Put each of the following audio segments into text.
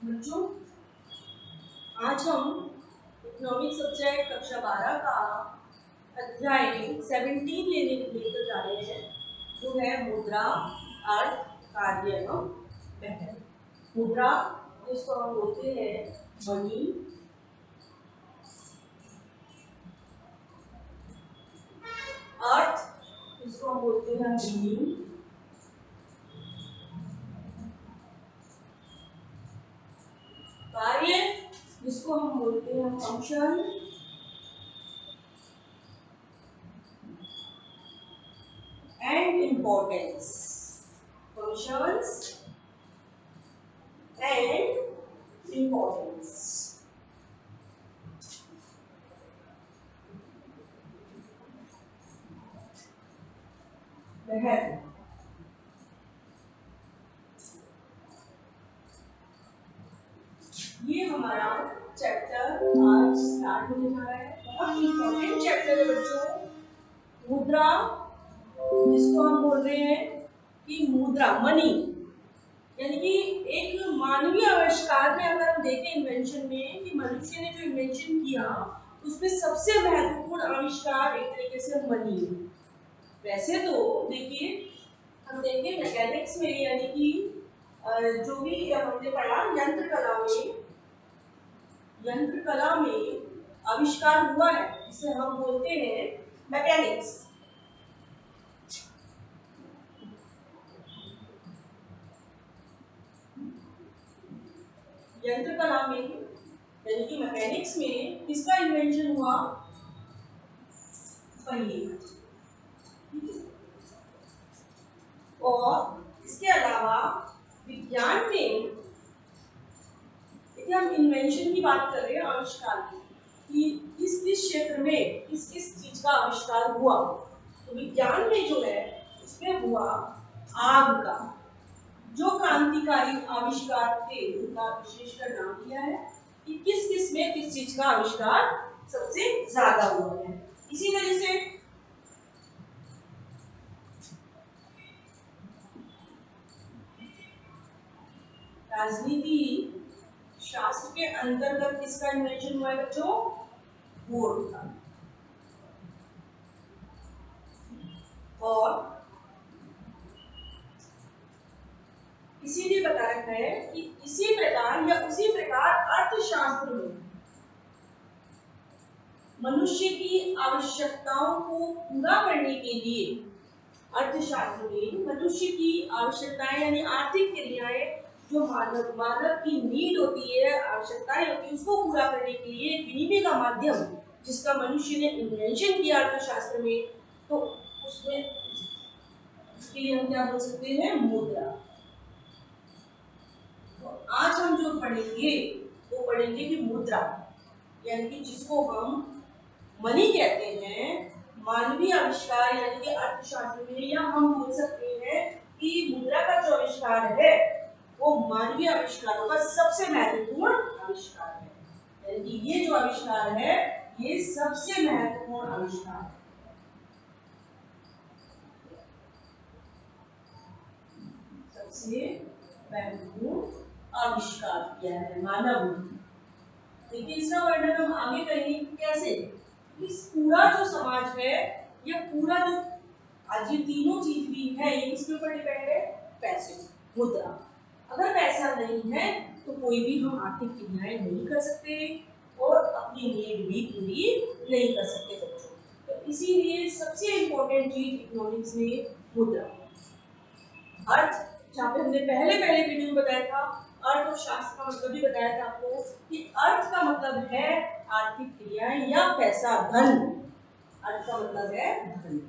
बच्चों, आज हम इकोनॉमिक सब्जेक्ट कक्षा 12 का अध्याय 17 लेकर जा रहे हैं, जो है मुद्रा, अर्थ, कार्य एवं पहल। मुद्रा जिसको हम बोलते हैं मनी, अर्थ जिसको हम बोलते हैं भूमि, कार्य जिसको हम बोलते हैं function, and importance. Functions and importance. ये हमारा चैप्टर आज स्टार्ट होने जा रहा है। बहुत इम्पोर्टेंट चैप्टर है बच्चों, मुद्रा, जिसको हम बोल रहे हैं कि मुद्रा मनी, यानी कि एक मानवीय आविष्कार में अगर हम देखें इन्वेंशन में कि मनुष्य ने जो इन्वेंशन किया उसमें सबसे महत्वपूर्ण आविष्कार एक तरीके से मनी है। वैसे तो देखिए, हम देखें मैकेनिक्स में, यानी कि जो भी हमने पढ़ा यंत्र कला में आविष्कार हुआ है, जिसे हम बोलते हैं मैकेनिक्स। यंत्र कला में यानी कि मैकेनिक्स में किसका इन्वेंशन हुआ? पहिए। और इसके अलावा विज्ञान में, हम इन्वेंशन की बात कर रहे हैं, आविष्कार की, कि किस किस क्षेत्र में किस किस चीज का आविष्कार हुआ, तो विज्ञान में जो है इसमें हुआ आग का। जो क्रांतिकारी आविष्कार थे उनका विशेषकर नाम दिया है कि किस किस में किस चीज का आविष्कार सबसे ज्यादा हुआ है। इसी तरह से राजनीति शास्त्र के अंतर्गत किसका इन्वेंशन हुआ है बच्चों? वोट का। और इसीलिए बता रखा है कि इसी प्रकार या उसी प्रकार अर्थशास्त्र में मनुष्य की आवश्यकताओं को पूरा करने के लिए, अर्थशास्त्र में मनुष्य की आवश्यकताएं यानी आर्थिक क्रियाएं, जो मानव की नीड होती है, आवश्यकताएं होती है, उसको पूरा करने के लिए विनिमय का माध्यम जिसका मनुष्य ने इन्वेंशन किया अर्थशास्त्र में, तो उसमें उसके लिए हम क्या बोल सकते हैं? मुद्रा। तो आज हम जो पढ़ेंगे वो पढ़ेंगे कि मुद्रा, यानी कि जिसको हम मनी कहते हैं, मानवीय आविष्कार यानी कि अर्थशास्त्र में, या हम बोल सकते हैं कि मुद्रा का जो आविष्कार है वो मानवीय आविष्कारों का सबसे महत्वपूर्ण आविष्कार है। यानी कि ये जो आविष्कार है ये सबसे महत्वपूर्ण आविष्कार है। सबसे महत्वपूर्ण आविष्कार किया है मानव ने। देखिए, इसका वर्णन हम आगे करेंगे कैसे। इस पूरा जो समाज है, ये पूरा जो आज ये तीनों चीज भी है, ये किसके ऊपर डिपेंड है? पैसे, मुद्रा। अगर पैसा नहीं है तो कोई भी हम आर्थिक क्रियाएं नहीं कर सकते और अपनी नीड भी पूरी नहीं कर सकते बच्चों। तो इसीलिए सबसे इंपॉर्टेंट चीज इकोनॉमिक्स में मुद्रा। अर्थ, जहाँ पे हमने पहले वीडियो में बताया था, अर्थ और शास्त्र का मतलब भी बताया था आपको कि अर्थ का मतलब है आर्थिक क्रियाएं या पैसा, धन। अर्थ का मतलब है धन।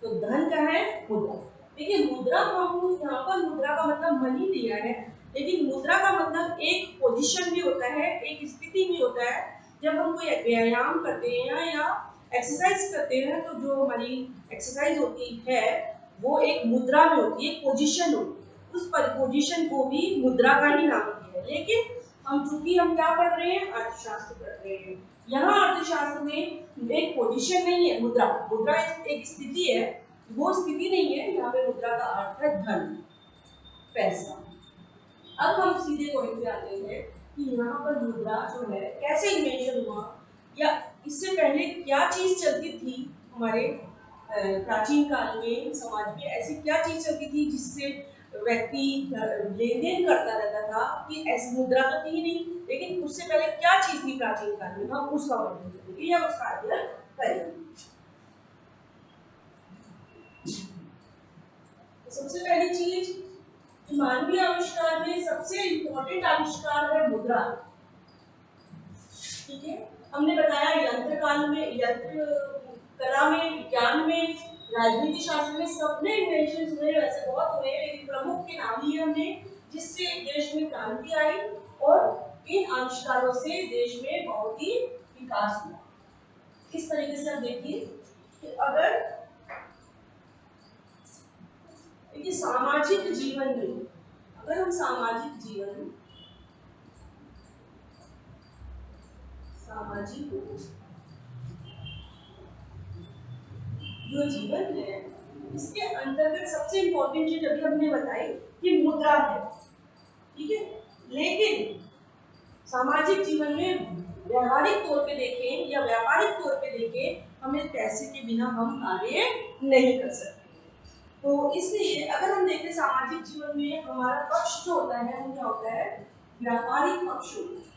तो धन क्या है? मुद्रा। देखिए, मुद्रा हम यहाँ पर मुद्रा का मतलब मनी लिया है, लेकिन मुद्रा का मतलब एक पोजीशन भी होता है, एक स्थिति भी होता है। जब हम कोई व्यायाम करते हैं या एक्सरसाइज करते हैं तो जो हमारी एक्सरसाइज होती है वो एक मुद्रा में होती है, पोजीशन होती है। उस पोजीशन को भी मुद्रा का ही नाम दिया है। लेकिन हम चूंकि हम क्या पढ़ रहे हैं? अर्थशास्त्र पढ़ रहे हैं। यहाँ अर्थशास्त्र में एक पोजीशन नहीं है, मुद्रा। मुद्रा एक स्थिति है, वो स्थिति नहीं है। यहाँ पे मुद्रा का अर्थ है धन, पैसा। अब हम सीधे पॉइंट पे आते हैं कि यहाँ पर मुद्रा जो है कैसे इन्वेंशन हुआ, या इससे पहले क्या चीज चलती थी हमारे प्राचीन काल में समाज में, ऐसी क्या चीज चलती थी जिससे व्यक्ति लेन देन करता रहता था, कि ऐसी मुद्रा तो थी नहीं, लेकिन उससे पहले क्या चीज थी प्राचीन काल में, हम उसका वर्णन करेंगे या उसका अध्ययन करेंगे। सबसे पहली चीज, मानवीय आविष्कार में सबसे इंपॉर्टेंट आविष्कार है मुद्रा। ठीक है, हमने बताया यंत्र काल में, यंत्र कला में, विज्ञान में, राजनीति शास्त्र में सबने इन्वेंशन हुए, वैसे बहुत हुए, लेकिन प्रमुख के नाम लिए हमने, जिससे देश में क्रांति आई और इन आविष्कारों से देश में बहुत ही विकास हुआ। किस तरीके से आप देखिए कि अगर सामाजिक जीवन में, अगर हम सामाजिक जीवन, सामाजिक जो जीवन है, इसके अंतर्गत सबसे इंपॉर्टेंट चीज अभी हमने बताई कि मुद्रा है। ठीक है, लेकिन सामाजिक जीवन में व्यवहारिक तौर पे देखें या व्यापारिक तौर पे देखें, हमें पैसे के बिना हम कार्य नहीं कर सकते। तो इसलिए अगर हम देखें सामाजिक जीवन में हमारा पक्ष जो होता है वो क्या होता है, व्यापारिक पक्ष होता है।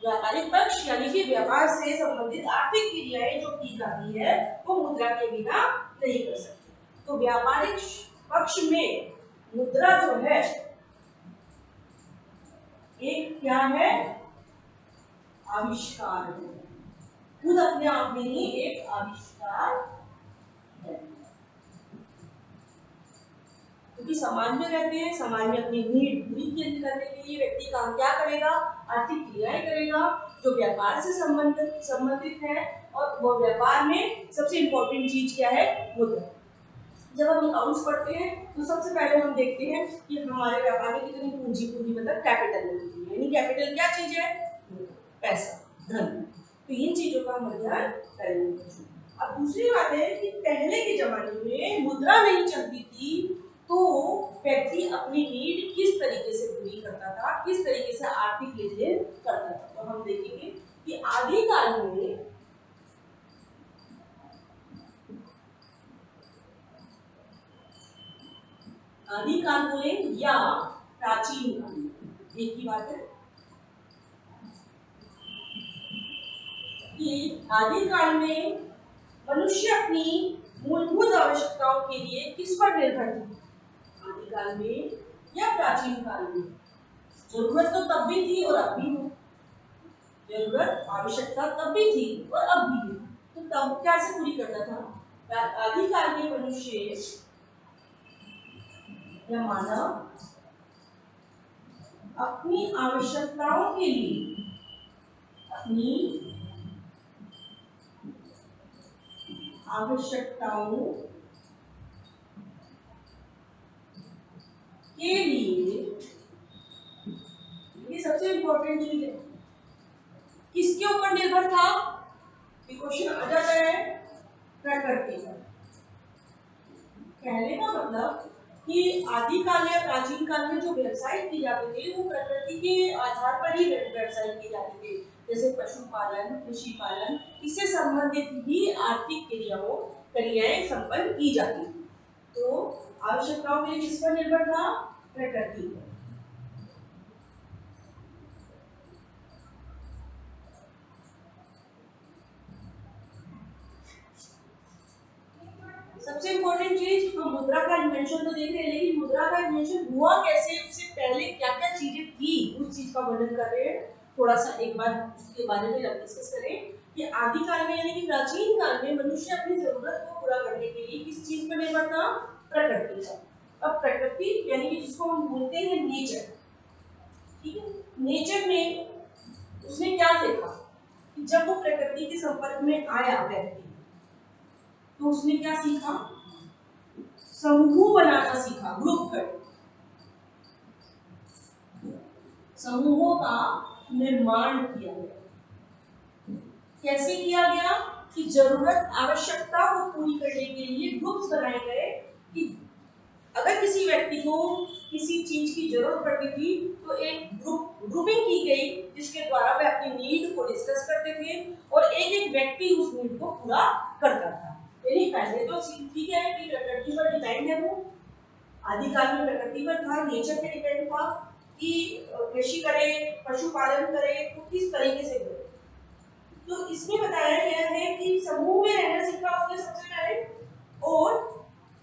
व्यापारिक पक्ष यानी कि व्यापार से संबंधित आर्थिक क्रियाएं जो की जाती है वो मुद्रा के बिना नहीं कर सकते। तो व्यापारिक पक्ष में मुद्रा जो है एक क्या है, आविष्कार है, खुद अपने आप में ही एक आविष्कार है। क्योंकि समाज में रहते हैं, समाज में अपनी नीड पूरी करने के लिए व्यक्ति काम क्या करेगा, आर्थिक क्रियाएं करेगा जो व्यापार से संबंधित है, और वो व्यापार में सबसे इंपॉर्टेंट चीज क्या है, मुद्रा। जब हम अकाउंट्स पढ़ते हैं तो सबसे पहले हम देखते हैं कि हमारे व्यापार में कितनी पूंजी मतलब कैपिटल लगती है, यानी कैपिटल क्या चीज है, पैसा, धन। तो इन चीजों का हम अध्ययन करेंगे। अब दूसरी बात है कि पहले के जमाने में मुद्रा नहीं चलती थी, तो व्यक्ति अपनी नीड किस तरीके से पूरी करता था, किस तरीके से आर्थिक लेन देन करता था। तो हम देखेंगे कि आदिकाल में, आदिकाल बोले या प्राचीन काल, एक ही बात है कि आदिकाल में मनुष्य अपनी मूलभूत आवश्यकताओं के लिए किस पर निर्भर था, आदिकाल में या प्राचीन काल में। जरूरत तो तब भी थी और अब भी है, जरूरत आवश्यकता तब भी थी और अब भी है, तो तब कैसे पूरी करता था। आदिकाल में मनुष्य या मानव अपनी आवश्यकताओं के लिए, अपनी आवश्यकताओं के लिए, ये सबसे इंपॉर्टेंट चीज है, किसके ऊपर निर्भर था, ये क्वेश्चन आ जाता है, प्रकृति का। कहने का मतलब कि आदिकाल या प्राचीन काल में जो व्यवसाय किए जाते थे वो प्रकृति के आधार पर ही व्यवसाय किए जाते थे, जैसे पशुपालन, कृषि पालन, इससे संबंधित ही आर्थिक क्रियाएं संपन्न की जाती थी। तो आवश्यकताओं के लिए किस पर निर्भर था, प्रकृति पर। सबसे इंपॉर्टेंट चीज, हम मुद्रा का इन्वेंशन तो देख रहे हैं, लेकिन मुद्रा का इन्वेंशन हुआ कैसे, उससे पहले क्या क्या चीजें थी, उस चीज का वर्णन कर रहे हैं। थोड़ा सा एक बार उसके बारे में डिस्कस करें कि आदिकाल में यानी कि प्राचीन काल में मनुष्य अपनी जरूरत को पूरा करने के लिए किस चीज पर निर्भर था, प्रकृति पर। अब प्रकृति यानी कि जिसको हम बोलते हैं नेचर, ठीक है, नेचर में उसने क्या देखा कि जब वो प्रकृति के संपर्क में आया व्यक्ति, तो उसने क्या सीखा, समूह बनाना सीखा, ग्रुप कर, समूहों का निर्माण किया गया। कैसे किया गया कि जरूरत आवश्यकता को पूरी करने के लिए ग्रुप्स बनाए गए कि अगर किसी व्यक्ति को किसी चीज की जरूरत पड़ती थी तो एक ग्रुपिंग की गई जिसके द्वारा वे अपनी नीड को डिस्कस करते थे और एक एक व्यक्ति उस नीड को पूरा करता था। यानी पहले तो ठीक है कि प्रकृति पर डिपेंड है, वो आदिकाल में प्रकृति पर था, नेचर पे डिपेंड था कि कृषि करे, पशुपालन करे तो किस तरीके से करे। तो इसमें बताया गया है कि समूह में रहना सीखा उसने सबसे पहले, और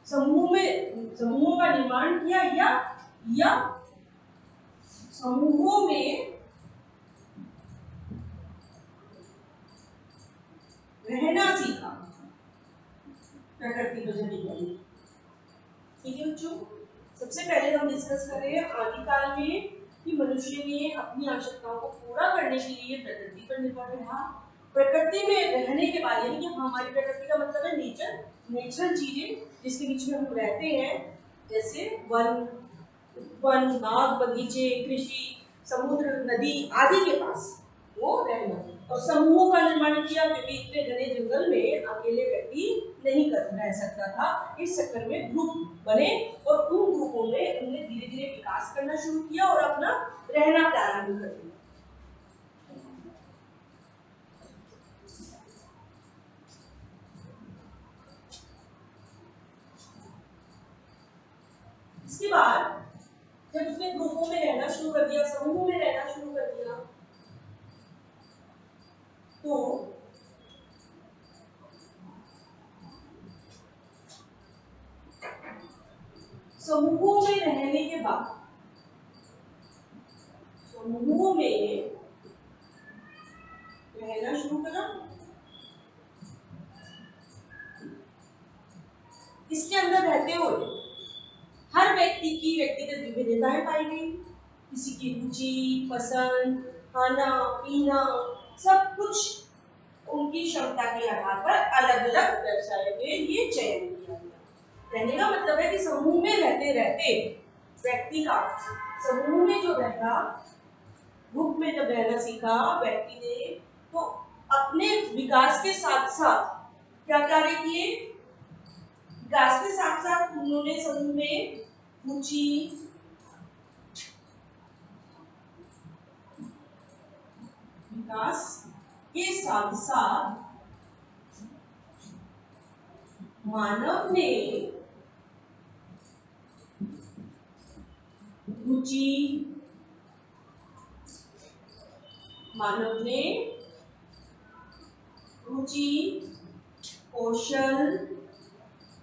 समूहों का निर्माण किया या समूहों में रहना सीखा प्रकृति को जड़ी। ठीक है बच्चों, सबसे पहले हम डिस्कस कर रहे हैं आदिकाल में कि मनुष्य ने अपनी आवश्यकताओं को पूरा करने के लिए प्रकृति पर निर्भर रहा। प्रकृति में रहने के बाद, यानी कि हमारी प्रकृति का मतलब है नेचर, नेचुरल चीजें जिसके बीच में हम रहते हैं, जैसे वन बाग बगीचे, कृषि, समुद्र, नदी आदि के पास वो रहना, और समूहों का निर्माण किया क्योंकि इतने घने जंगल में अकेले व्यक्ति नहीं कर रह सकता था। इस चक्कर में ग्रुप बने और उन ग्रुपों में उन्हें धीरे धीरे विकास करना शुरू किया और अपना रहना प्रारंभ कर दिया। इसके बाद जब उसने ग्रुपों में रहना शुरू कर दिया, समूहों में रहना शुरू कर दिया, तो समूहों में रहने के बाद समूहों में रहना शुरू करा। इसके अंदर रहते हुए हर व्यक्ति की व्यक्तिगत विविधताएं पाई गई। किसी की रुचि, पसंद, खाना पीना सब कुछ उनकी क्षमता के आधार पर अलग अलग व्यवसायों के लिए चयन किया गया। रहने का मतलब है कि समूह में रहते रहते व्यक्ति का समूह में जो रहता, ग्रुप में जब रहना सीखा व्यक्ति ने, तो अपने विकास के साथ साथ क्या कार्य किए, विकास के साथ साथ उन्होंने समूह में रुचि, विकास के साथ साथ मानव ने रुचि,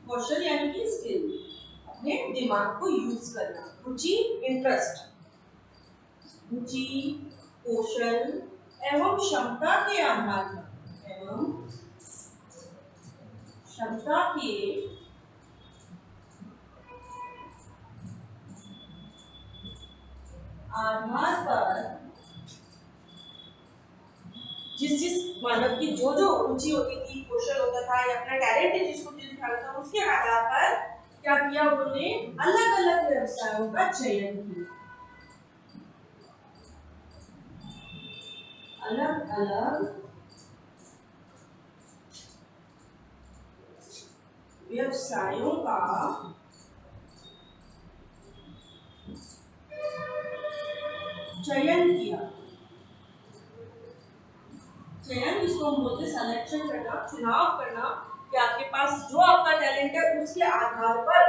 कौशल यानी कि स्किल, अपने दिमाग को यूज करना, रुचि इंटरेस्ट, रुचि कौशल एवं क्षमता के आधार पर जिस मानव की जो जो रुचि होती थी, कौशल होता था या अपना टैलेंट है जिसको दिखाना था, उसके आधार पर क्या किया उन्होंने, अलग अलग व्यवसायों का चयन किया। अलग अलग व्यवसायों का चयन किया। चयन जिसको हम बोलते हैं सिलेक्शन करना, चुनाव करना, कि आपके पास जो आपका टैलेंट है उसके आधार पर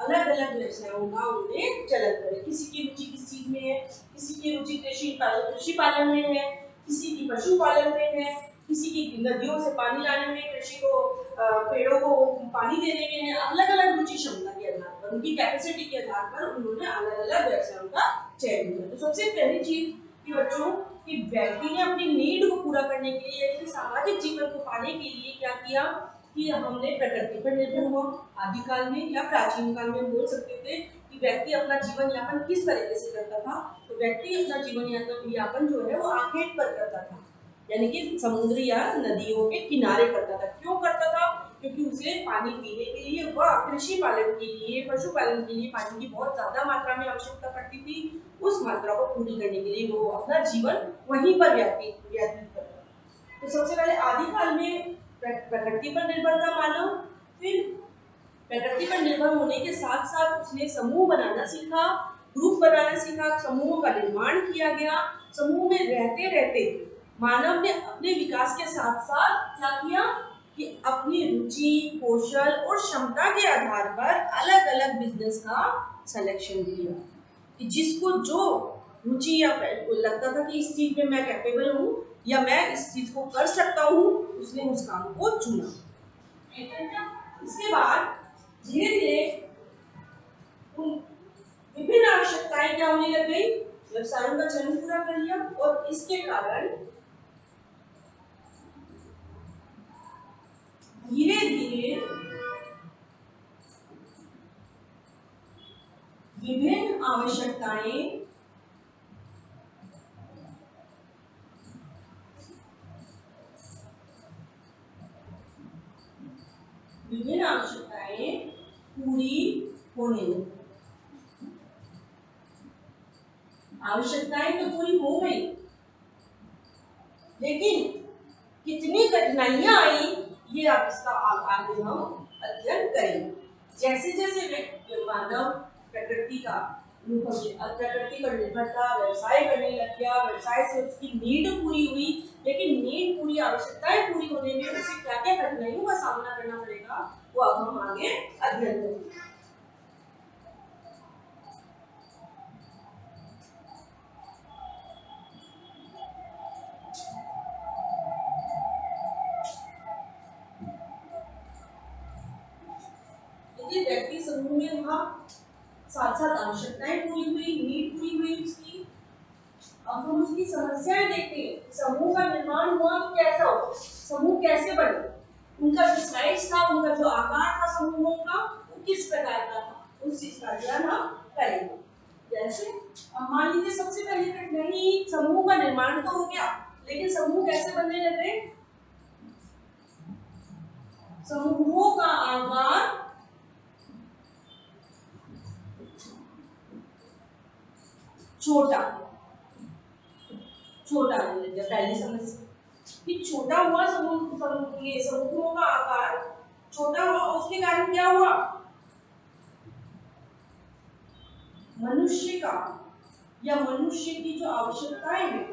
अलग अलग व्यवसायों का उन्होंने चयन करे। किसी की रुचि किस चीज में है, किसी की रुचि कृषि पालन में है, किसी की पशुपालन में है, किसी की नदियों से पानी लाने में, कृषि को पेड़ों को पानी देने में है। अलग अलग रुचि क्षमता के आधार पर, उनकी कैपेसिटी के आधार पर उन्होंने अलग अलग व्यवसायों का चयन किया। तो सबसे पहली चीज कि बच्चों कि व्यक्ति ने अपनी नीड को पूरा करने के लिए, यानी सामाजिक जीवन को पाने के लिए क्या किया कि हमने प्रकृति पर निर्भर हुआ। आदिकाल में या प्राचीन काल में बोल सकते थे कि व्यक्ति अपना जीवन यापन किस तरीके से करता था। तो व्यक्ति अपना जीवन यापन जो है वो आखेट पर करता था, यानी कि समुद्र या नदियों के किनारे करता था। क्यों करता था? क्योंकि उसे पानी पीने के लिए व कृषि पालन के लिए, पशुपालन के लिए पानी की बहुत ज्यादा मात्रा में आवश्यकता पड़ती थी। उस मात्रा को पूरी करने के लिए वो अपना जीवन वहीं पर व्यतीत करता। तो सबसे पहले आदिकाल में प्रकृति पर निर्भर था मानव, फिर प्रकृति पर निर्भर होने के साथ साथ उसने समूह बनाना सीखा, ग्रुप बनाना सीखा, समूहों का निर्माण किया गया। समूह में रहते रहते मानव ने अपने विकास के साथ साथ क्या किया कि अपनी रुचि, कौशल और क्षमता के आधार पर अलग अलग बिजनेस का सिलेक्शन किया कि जिसको जो रुचि या लगता था कि इस चीज में मैं कैपेबल हूँ या मैं इस चीज को कर सकता हूँ, उसने उस काम को चुना। इसके बाद धीरे धीरे विभिन्न आवश्यकताएं क्या होने लग गई, व्यवसायों का चयन पूरा कर लिया और इसके कारण धीरे धीरे विभिन्न आवश्यकताएं पूरी होने लगी। आवश्यकताएं तो पूरी हो गई, लेकिन कितनी कठिनाइयां आई ये आप इसका आगे हम अध्ययन करेंगे। जैसे जैसे मानव प्रकृति पर निर्भर था, व्यवसाय करने लग गया, व्यवसाय से उसकी नीड पूरी हुई, लेकिन नीड पूरी, आवश्यकताएं पूरी होने में उसे क्या क्या कठिनाइयों का सामना करना पड़ेगा वो अब हम आगे अध्ययन करेंगे। व्यक्ति समूह में रहा, साथ साथ आवश्यकताएं पूरी हुई, नीड पूरी हुई उसकी। अब हम उसकी समस्याएं देखते हैं। समूह का निर्माण हुआ तो कैसा हो, समूह कैसे बने, उनका जो साइज था, उनका जो आकार था समूहों का, वो किस प्रकार का था, उस चीज का अध्ययन हम करेंगे। जैसे अब मान लीजिए सबसे पहले कठिनाई, समूह का निर्माण तो हो गया, लेकिन समूह कैसे बनने लगे, समूहों का आकार छोटा छोटा होने लगा। पहली समस्या कि छोटा हुआ समूहों का आकार छोटा हुआ, उसके कारण क्या हुआ, मनुष्य का या मनुष्य की जो आवश्यकताएं हैं,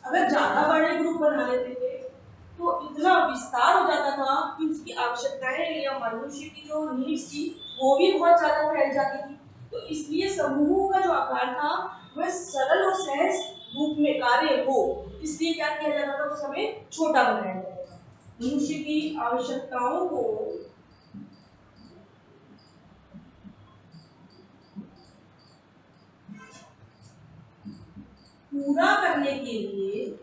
अगर ज्यादा बड़े ग्रुप बना लेते थे तो इतना विस्तार हो जाता था कि उसकी आवश्यकताएं या मनुष्य की जो नीड्स थी वो भी बहुत ज्यादा फैल जाती थी। तो इसलिए समूहों का जो आकार था वह सरल और सहज रूप में कार्य हो, इसलिए क्या किया जाता था, उस समय छोटा बनाया जाता था। मनुष्य की आवश्यकताओं को पूरा करने के लिए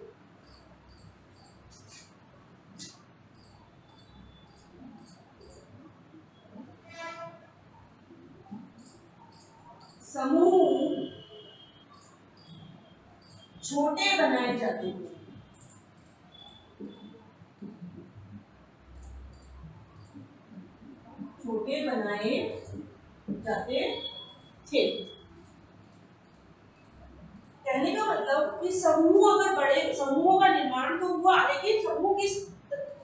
समूह छोटे बनाए जाते थे। छोटे बनाए जाते थे। कहने का मतलब कि समूह अगर बड़े, समूहों का निर्माण तो हुआ, लेकिन समूह किस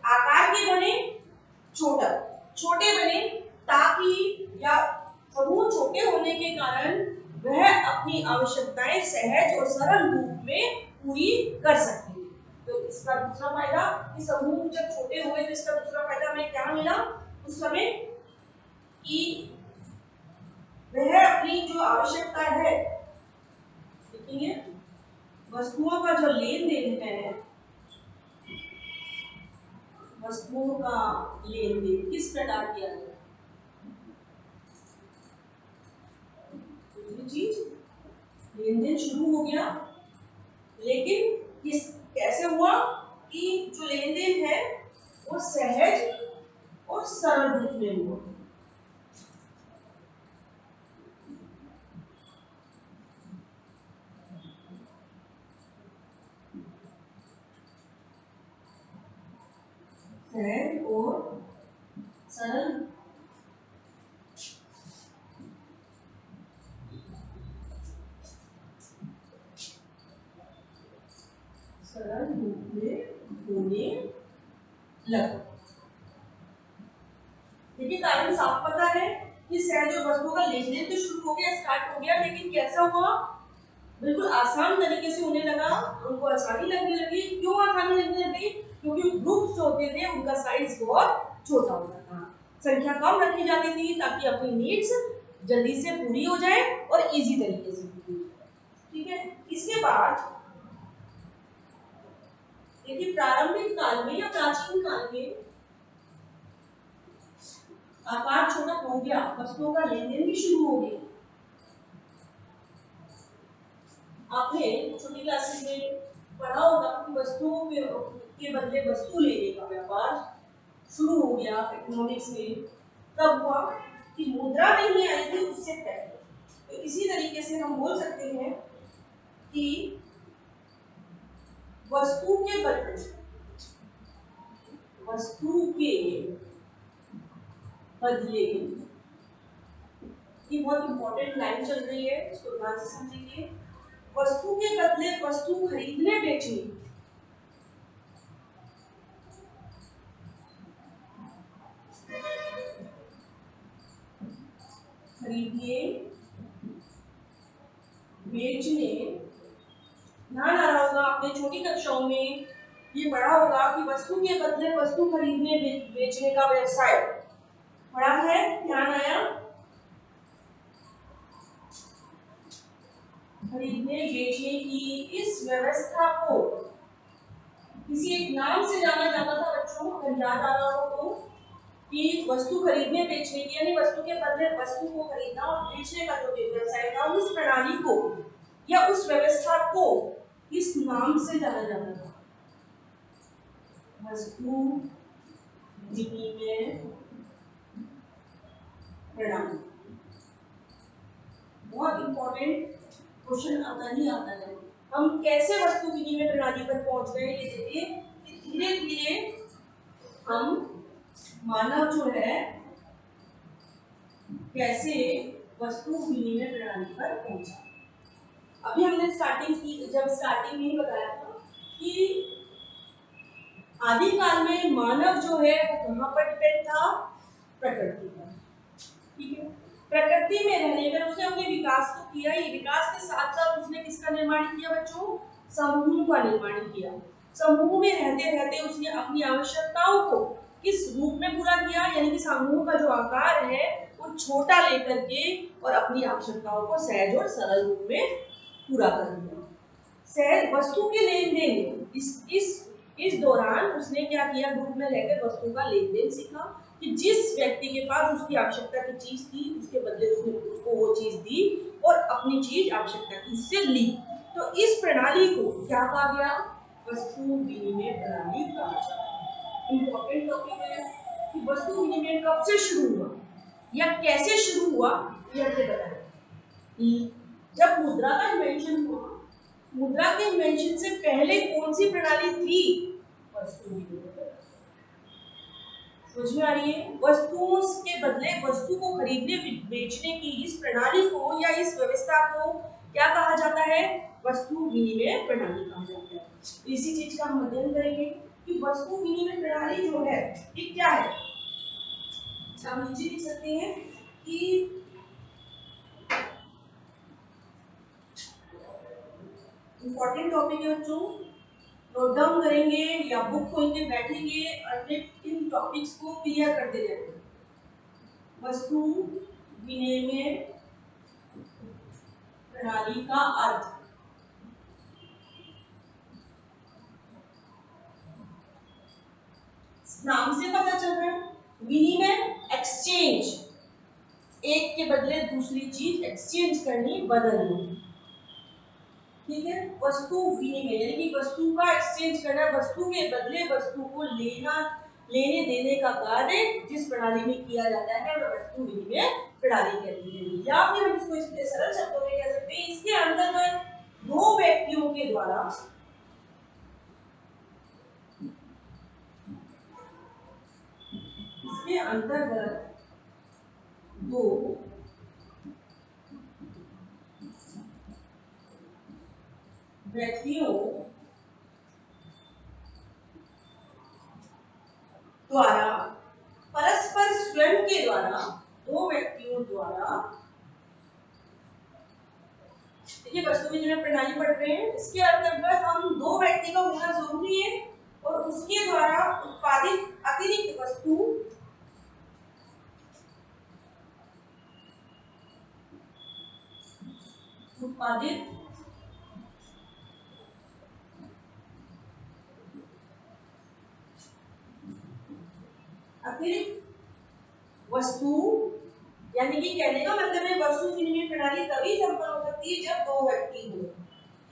आकार के बने, छोटे बने, ताकि या समूह छोटे होने के कारण वह अपनी आवश्यकताएं सहज और सरल रूप में पूरी कर सकते हैं। तो इसका दूसरा फायदा कि समूह जब छोटे हुए तो इसका दूसरा फायदा हमें क्या मिला उस समय, कि वह अपनी जो आवश्यकता है, देखिए वस्तुओं का जो लेन देन है, वस्तुओं का लेन देन किस प्रकार किया जाए, चीज लेन देन शुरू हो गया, लेकिन किस कैसे हुआ कि जो लेन देन है वो सहज और सरल रूप में हुआ। सहज और सरल रूप में होने लगा। देखिए लेन देन तो शुरू हो गया, स्टार्ट हो गया, लेकिन कैसा हुआ, बिल्कुल आसान तरीके से उन्हें लगा, उनको आसानी लगने लगी। क्यों आसानी लगने लगी? क्योंकि ग्रुप्स होते थे उनका साइज बहुत छोटा होता था, संख्या कम रखी जाती थी ताकि अपनी नीड्स जल्दी से पूरी हो जाए और इजी तरीके से पूरी हो जाए। ठीक है, इसके बाद देखिए प्रारंभिक काल में या प्राचीन काल में आकार छोटा हो गया, वस्तुओं का लेन देन भी शुरू हो गया। आपने छोटी क्लासेस में पढ़ा होगा कि वस्तुओं के बदले वस्तु लेने का व्यापार शुरू हो गया इकोनॉमिक्स में। कब हुआ? कि मुद्रा नहीं आई थी उससे पहले। तो इसी तरीके से हम बोल सकते हैं कि वस्तु के बदले ये बहुत इंपॉर्टेंट लाइन चल रही है, इसको ध्यान से समझिए। वस्तु के बदले वस्तु खरीदने बेचने, खरीदने बेचने, ध्यान आ रहा होगा आपने छोटी कक्षाओं में ये पढ़ा होगा कि वस्तु के बदले वस्तु खरीदने बेचने का व्यवसाय पढ़ा है, ध्यान आया? खरीदने बेचने की इस व्यवस्था को किसी एक नाम से जाना जाता था बच्चों, अगर याद आ रहा हो तो, कि वस्तु खरीदने बेचने की यानी वस्तु के बदले वस्तु को खरीदना और बेचने का जो व्यवसाय था, उस प्रणाली को या उस व्यवस्था को इस नाम से जाना जाता था, वस्तु विनिमय प्रणाली। बहुत इंपॉर्टेंट क्वेश्चन आता ही आता है। हम कैसे वस्तु विनिमय प्रणाली पर पहुंच गए, ये देखिए कि धीरे धीरे हम मानव जो है कैसे वस्तु विनिमय प्रणाली पर पहुंचा। अभी हमने जब स्टार्टिंग में बताया था कि आदिकाल में मानव जो है वो कहाँ पर डिपेंड था? प्रकृति पर। ठीक है, प्रकृति में रहने पर उसने अपने विकास को किया। ये विकास के साथ साथ उसने किसका निर्माण किया बच्चों? समूह का निर्माण किया। समूह में रहते रहते उसने अपनी आवश्यकताओं को किस रूप में पूरा किया, यानी कि समूह का जो आकार है वो छोटा लेकर के और अपनी आवश्यकताओं को सहज और सरल रूप में पूरा कर दिया। सहज वस्तु के लेन देन, इस दौरान उसने क्या किया? ग्रुप में रहकर वस्तु का लेन देन सीखा कि जिस व्यक्ति के पास उसकी आवश्यकता की चीज थी उसके बदले उसने उसको वो चीज दी और अपनी चीज आवश्यकता की से ली। तो इस प्रणाली को क्या कहा गया? वस्तु विनिमय प्रणाली कहा जाता है। इंपॉर्टेंट टॉपिक है कि वस्तु विनिमय कब से शुरू हुआ या कैसे शुरू हुआ, ये हमने बताया। जब मुद्रा का इन्वेंशन हुआ, मुद्रा के इन्वेंशन से पहले कौन सी प्रणाली थी? वस्तु विनिमय प्रणाली। समझ में आ रही है? वस्तुओं के बदले वस्तु को खरीदने बेचने की इस प्रणाली को या इस व्यवस्था को क्या कहा जाता है? वस्तु विनिमय प्रणाली कहा जाता है। इसी चीज का हम अध्ययन करेंगे कि वस्तु विनिमय प्रणाली जो है ये क्या है। हम नीचे लिख सकते हैं कि इंपॉर्टेंट टॉपिक है बच्चों, नोट डाउन करेंगे या बुक खोल के बैठेंगे और इन टॉपिक्स को क्लियर करते जाएंगे। वस्तु विनिमय प्रणाली का अर्थ, नाम से पता चल रहा है, विनिमय एक्सचेंज, एक के बदले दूसरी चीज एक्सचेंज करनी, बदलनी। ठीक है, वस्तु विनिमय यानी कि वस्तु का एक्सचेंज करना, वस्तु के बदले वस्तु को लेने देने का कार्य जिस प्रणाली में किया जाता है वह वस्तु विनिमय प्रणाली कहती है। या फिर हम इसको इसके सरल शब्दों में कह सकते हैं, इसके अंतर्गत दो व्यक्तियों के द्वारा दो व्यक्तियों द्वारा परस्पर स्वयं के द्वारा, दो व्यक्तियों द्वारा देखिए वस्तु विनिमय प्रणाली पढ़ रहे हैं, इसके अंतर्गत हम दो व्यक्ति का होना जरूरी है और उसके द्वारा उत्पादित अतिरिक्त वस्तु उत्पादित अतिरिक्त वस्तु, यानी कि कहने का मतलब है वस्तु विनिमय प्रणाली तभी संपन्न हो सकती है जब दो व्यक्ति हों,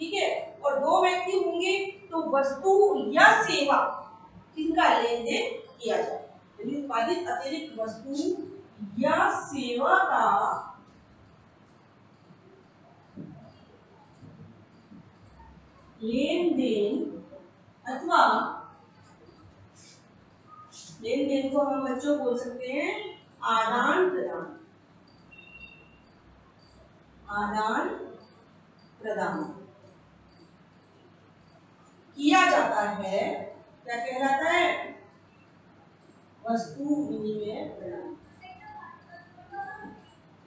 ठीक है। और दो व्यक्ति होंगे तो वस्तु या सेवा किनका लेन देन किया जाए, यानी उत्पादित अतिरिक्त वस्तु या सेवा का लेन देन अथवा लेन देन को हम बच्चों बोल सकते हैं आदान प्रदान, आदान प्रदान किया जाता है। क्या कहलाता है? वस्तु विनिमय प्रणाली।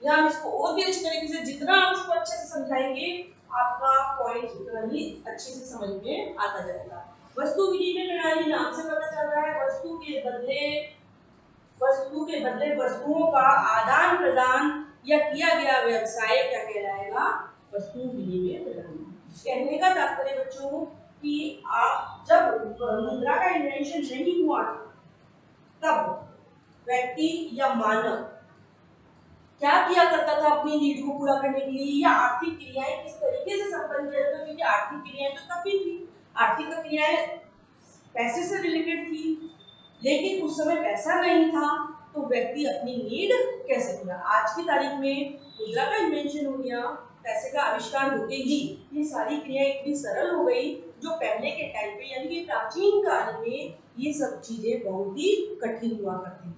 या हम इसको और भी अच्छी तरीके से, जितना आप इसको अच्छे से समझाएंगे आपका पॉइंट उतना ही अच्छे से समझ में आता जाएगा। वस्तु विनिमय प्रणाली नाम से पता चल रहा है वस्तु के बदले वस्तुओं का आदान प्रदान या किया गया व्यवसाय क्या कहलाएगा? वस्तु विनिमय प्रणाली। कहने का तात्पर्य बच्चों कि आप जब मुद्रा का इन्वेंशन नहीं हुआ तब व्यक्ति या मानव क्या किया करता था अपनी नीड को पूरा करने के लिए, या आर्थिक क्रियाएं किस तरीके से संपन्न किया जाता, क्योंकि आर्थिक क्रियाएं तो तब भी थी, आर्थिक क्रियाएं पैसे से रिलेटेड थी, लेकिन उस समय पैसा नहीं था तो व्यक्ति अपनी नीड कैसे पूरा। आज की तारीख में मुद्रा का इन्वेंशन हो गया, पैसे का आविष्कार होते ही ये सारी क्रियाएं इतनी सरल हो गई, जो पहले के टाइम पे यानी कि प्राचीन काल में ये सब चीजें बहुत ही कठिन हुआ करती थी।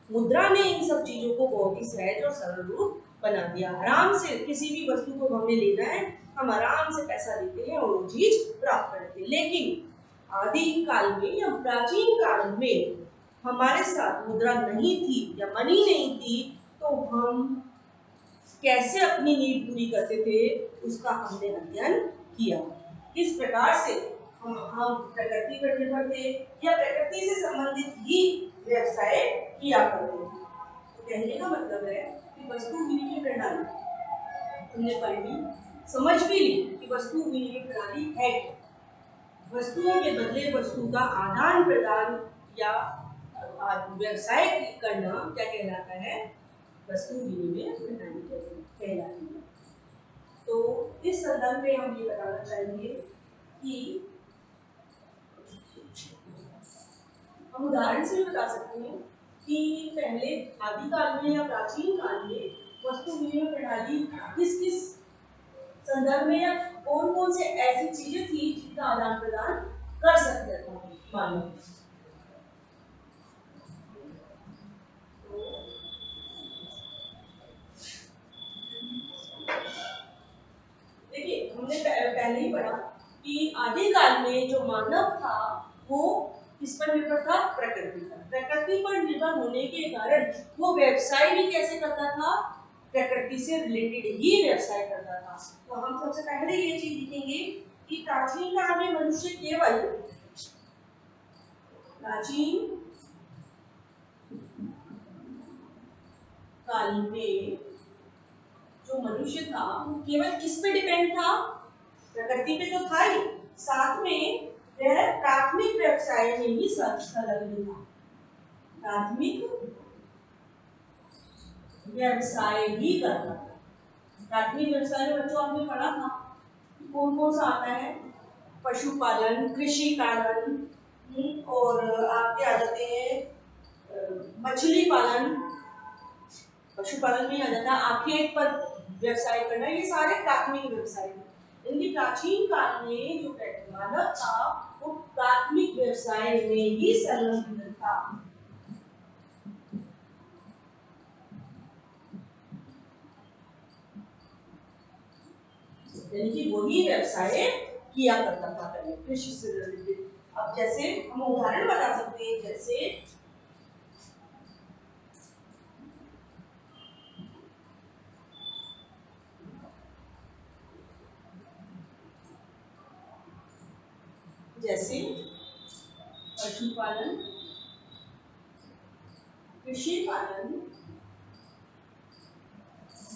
मुद्रा ने इन सब चीजों को बहुत ही सहज और सरल रूप बना दिया। आराम से किसी भी वस्तु को हमने लेना है, हम आराम से पैसा देते हैं और वो चीज प्राप्त करते हैं। लेकिन आदि काल में या प्राचीन काल में हमारे साथ मुद्रा नहीं थी या मनी नहीं थी, तो हम कैसे अपनी नीड पूरी करते थे उसका हमने अध्ययन किया। किस प्रकार से हम प्रकृति पर निर्भर थे या प्रकृति से संबंधित ही व्यवसाय किया करते थे। तो कहने का मतलब है कि वस्तु विनिमय प्रणाली हमने पढ़ी, समझ भी ली कि वस्तु विनिमय प्रणाली है। वस्तुओं के बदले वस्तु का आदान प्रदान या व्यवसाय करना क्या कहलाता है? वस्तु विनिमय प्रणाली कहलाती है। तो इस संदर्भ में हम ये बताना चाहेंगे कि हम उदाहरण से भी बता सकते हैं कि पहले आदिकाल में या प्राचीन काल में वस्तु विनिमय प्रणाली किस किस संदर्भ में या कौन कौन से ऐसी चीजें थी जिनका आदान प्रदान कर सकते थे मानव। देखिए हमने पहले ही पढ़ा कि आदिकाल में जो मानव था वो किस पर निर्भर था? प्रकृति पर। प्रकृति पर निर्भर होने के कारण वो व्यवसाय भी कैसे करता था? प्रकृति से रिलेटेड ही व्यवसाय करता था। तो हम सबसे पहले ये चीज लिखेंगे कि प्राचीन काल में मनुष्य केवल प्राचीन काल में जो मनुष्य था वो केवल किस पे डिपेंड था? प्रकृति पे तो था ही, साथ में वह प्राथमिक व्यवसाय में ही संलग्न था। प्राथमिक व्यवसाय ही करता था। प्राथमिक व्यवसाय में बच्चों आपने पढ़ा था कौन कौन सा आता है? पशुपालन, कृषि पालन, और आपके आ जाते हैं मछली पालन, पशुपालन में आ जाता है खेत पर व्यवसाय करना, ये सारे प्राथमिक व्यवसाय हैं। इनके प्राचीन काल में जो मानव था वो प्राथमिक व्यवसाय में ही संलग्न था। यानी कि वही व्यवसाय किया करता था पहले कृषि से रिलेटेड। अब जैसे हम उदाहरण बता सकते हैं, जैसे जैसे पशुपालन, कृषि पालन,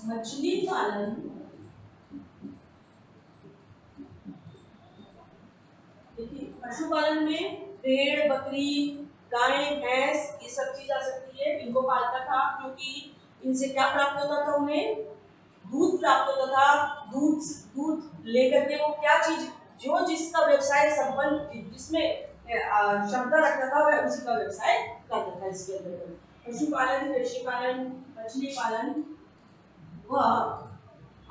मछली पालन, देखिए पशुपालन में भेड़, बकरी, गाय, भैंस ये सब चीज आ सकती है। इनको पालता था क्योंकि इनसे क्या प्राप्त होता था, उन्हें दूध प्राप्त होता था। दूध दूध लेकर के वो क्या चीज, जो जिसका व्यवसाय संपन्न, जिसमें क्षमता रखता था वह उसी का व्यवसाय करता था। इसके अंदर पशुपालन, कृषि पालन, मछली पालन व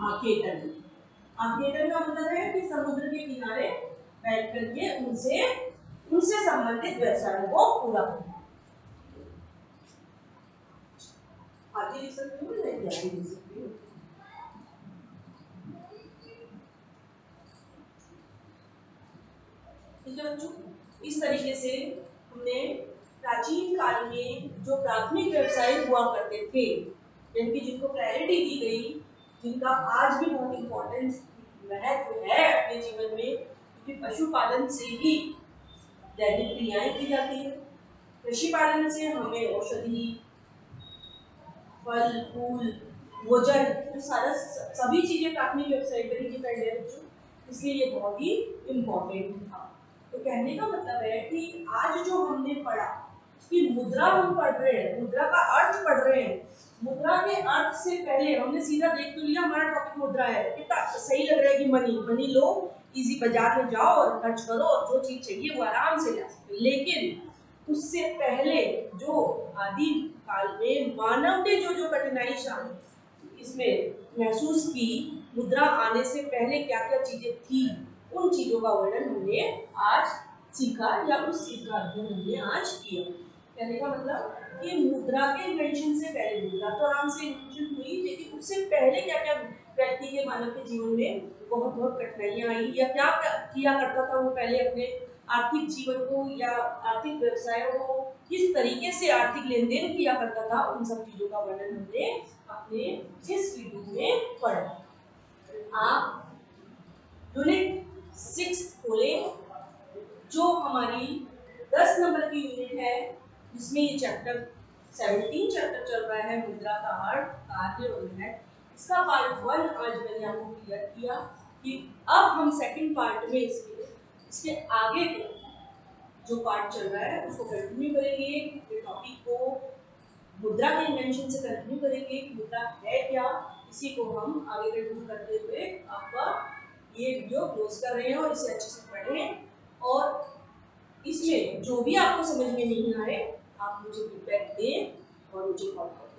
आखेटन। आखेटन का मतलब है कि समुद्र के किनारे बैठ करके उनसे उनसे संबंधित व्यवसायों को पूरा करना। आगे लिख सकती हूँ, आगे लिख सकती हूँ। ठीक है बच्चों, इस तरीके से हमने प्राचीन काल में जो प्राथमिक व्यवसाय हुआ करते थे, जिनकी जिनको प्रायोरिटी दी गई, जिनका आज भी बहुत इम्पोर्टेंस महत्व है अपने जीवन में, क्योंकि पशुपालन से ही दैनिक क्रियाएं की जाती है। कृषि पालन से हमें औषधि, फल, फूल, भोजन, तो सारा सभी चीजें प्राथमिक व्यवसाय पर ही डिपेंड है बच्चों, इसलिए ये बहुत ही इम्पोर्टेंट था। तो कहने का मतलब है कि आज जो हमने पढ़ा, कि मुद्रा हम पढ़ रहे हैं, मुद्रा का अर्थ पढ़ रहे हैं। मुद्रा के अर्थ से पहले हमने सीधा देख तो लिया हमारा टॉपिक मुद्रा है, कितना सही लग रहा है कि मनी मनी लो, इजी बाजार में जाओ और खर्च करो और जो चीज चाहिए वो आराम से ला सकते। लेकिन उससे पहले जो आदि काल में मानव ने जो जो कठिनाई इसमें महसूस की, मुद्रा आने से पहले क्या क्या चीजें थी, उन चीजों का वर्णन हमने आज सीखा या उस चीज का अध्ययन हमने आज किया। कहने का मतलब कि मुद्रा के इन्वेंशन से पहले, मुद्रा तो आराम से इन्वेंशन हुई, लेकिन उससे पहले क्या क्या व्यक्ति के, मानव के जीवन में बहुत बहुत कठिनाइयां आई, या क्या किया करता था वो पहले अपने आर्थिक जीवन को या आर्थिक व्यवसायों को किस तरीके से आर्थिक लेन देन किया करता था, उन सब चीजों का वर्णन हमने अपने इस वीडियो में पढ़ा। आप यूनिट 6 खोले, जो हमारी 10 नंबर की यूनिट है, जिसमें ये चैप्टर 17 चैप्टर चल रहा है, मुद्रा का अर्थ, कार्य और महत्व। इसका पार्ट 1 आज मैंने आपको क्लियर किया कि अब हम सेकंड पार्ट में इसके आगे जो पार्ट चल रहा है उसको कंटिन्यू करेंगे। ये टॉपिक को मुद्रा के इन्वेंशन से कंटिन्यू करेंगे। मुद्रा है क्या, इसी को हम आगे कंटिन्यू करते हुए आपका ये वीडियो क्लोज कर रहे हैं, और इसे अच्छे से पढ़ें, और इसमें जो भी आपको समझ में नहीं आए आप मुझे फीडबैक दें और मुझे कॉल करें।